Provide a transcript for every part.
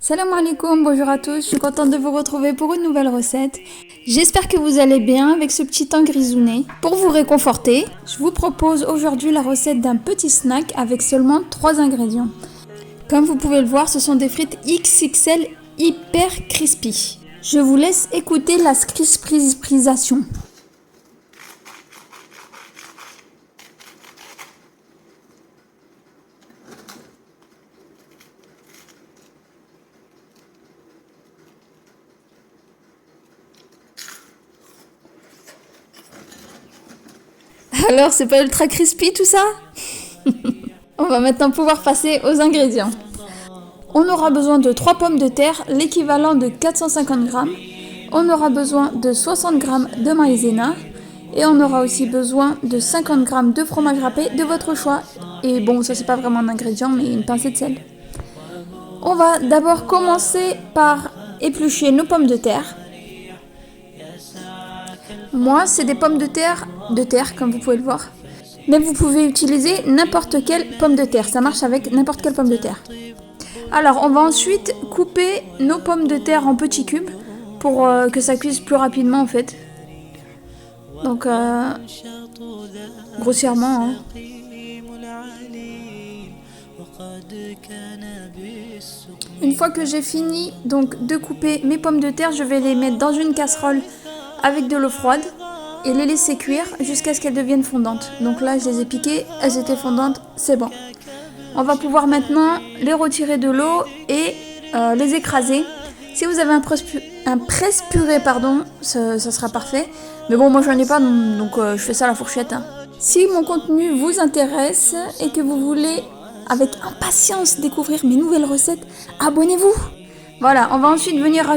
Salam alaikum, bonjour à tous, je suis contente de vous retrouver pour une nouvelle recette. J'espère que vous allez bien avec ce petit temps grisouné. Pour vous réconforter, je vous propose aujourd'hui la recette d'un petit snack avec seulement 3 ingrédients. Comme vous pouvez le voir, ce sont des frites XXL hyper crispy. Je vous laisse écouter la crisprisation. Alors, c'est pas ultra crispy tout ça? On va maintenant pouvoir passer aux ingrédients. On aura besoin de 3 pommes de terre, l'équivalent de 450 g. On aura besoin de 60 g de maïzena. Et on aura aussi besoin de 50 g de fromage râpé de votre choix. Et bon, ça c'est pas vraiment un ingrédient, mais une pincée de sel. On va d'abord commencer par éplucher nos pommes de terre. Moi, c'est des pommes de terre comme vous pouvez le voir. Mais vous pouvez utiliser n'importe quelle pomme de terre. Ça marche avec n'importe quelle pomme de terre. Alors, on va ensuite couper nos pommes de terre en petits cubes pour que ça cuise plus rapidement en fait. Donc, grossièrement. Une fois que j'ai fini donc de couper mes pommes de terre, je vais les mettre dans une casserole avec de l'eau froide et les laisser cuire jusqu'à ce qu'elles deviennent fondantes. Donc là, je les ai piquées, elles étaient fondantes, c'est bon. On va pouvoir maintenant les retirer de l'eau et les écraser. Si vous avez un presse-purée, ça sera parfait. Mais bon, moi j'en ai pas, donc je fais ça à la fourchette. Si mon contenu vous intéresse et que vous voulez avec impatience découvrir mes nouvelles recettes, abonnez-vous. Voilà, on va ensuite venir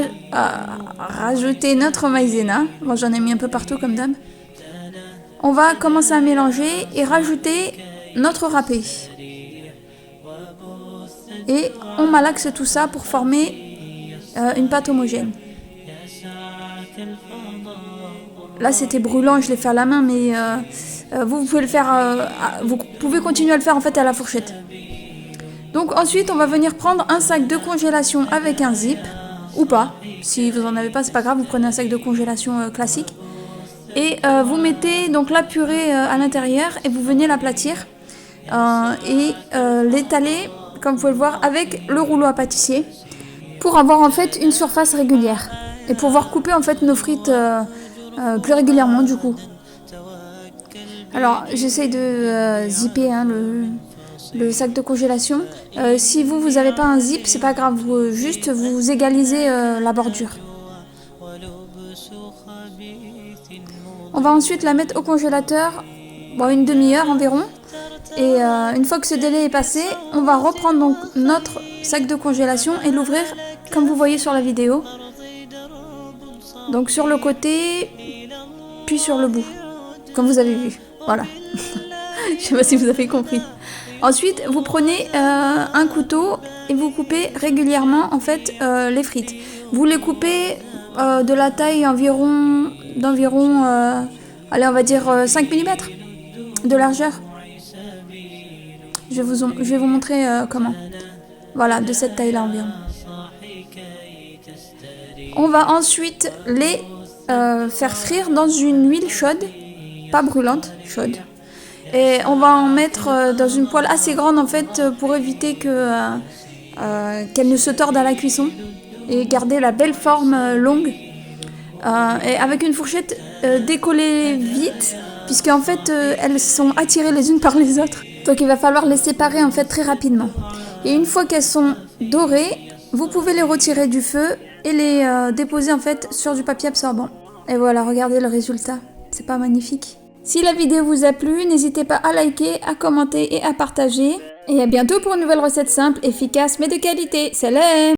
rajouter notre maïzena. Bon, j'en ai mis un peu partout comme d'hab. On va commencer à mélanger et rajouter notre râpé. Et on malaxe tout ça pour former une pâte homogène. Là, c'était brûlant, je l'ai fait à la main, mais vous pouvez le faire. Vous pouvez continuer à le faire en fait à la fourchette. Donc ensuite, on va venir prendre un sac de congélation avec un zip, ou pas. Si vous en avez pas, c'est pas grave, vous prenez un sac de congélation classique. Et vous mettez donc la purée à l'intérieur et vous venez l'aplatir et l'étaler, comme vous pouvez le voir, avec le rouleau à pâtissier pour avoir en fait une surface régulière et pouvoir couper en fait nos frites plus régulièrement du coup. Alors j'essaye de zipper le sac de congélation. Si vous n'avez pas un zip, c'est pas grave, vous égalisez la bordure. On va ensuite la mettre au congélateur, une demi-heure environ. Et une fois que ce délai est passé, on va reprendre donc notre sac de congélation et l'ouvrir comme vous voyez sur la vidéo. Donc sur le côté, puis sur le bout, comme vous avez vu. Voilà. Je sais pas si vous avez compris. Ensuite, vous prenez un couteau et vous coupez régulièrement en fait les frites. Vous les coupez de la taille d'environ, allez, on va dire 5 mm de largeur. Je vais vous montrer comment. Voilà, de cette taille-là environ. On va ensuite les faire frire dans une huile chaude, pas brûlante, chaude. Et on va en mettre dans une poêle assez grande en fait pour éviter qu'elle ne se torde à la cuisson et garder la belle forme longue. Et avec une fourchette, décoller vite puisque en fait elles sont attirées les unes par les autres. Donc il va falloir les séparer en fait très rapidement. Et une fois qu'elles sont dorées, vous pouvez les retirer du feu et les déposer en fait sur du papier absorbant. Et voilà, regardez le résultat. C'est pas magnifique? Si la vidéo vous a plu, n'hésitez pas à liker, à commenter et à partager. Et à bientôt pour une nouvelle recette simple, efficace mais de qualité. Salam!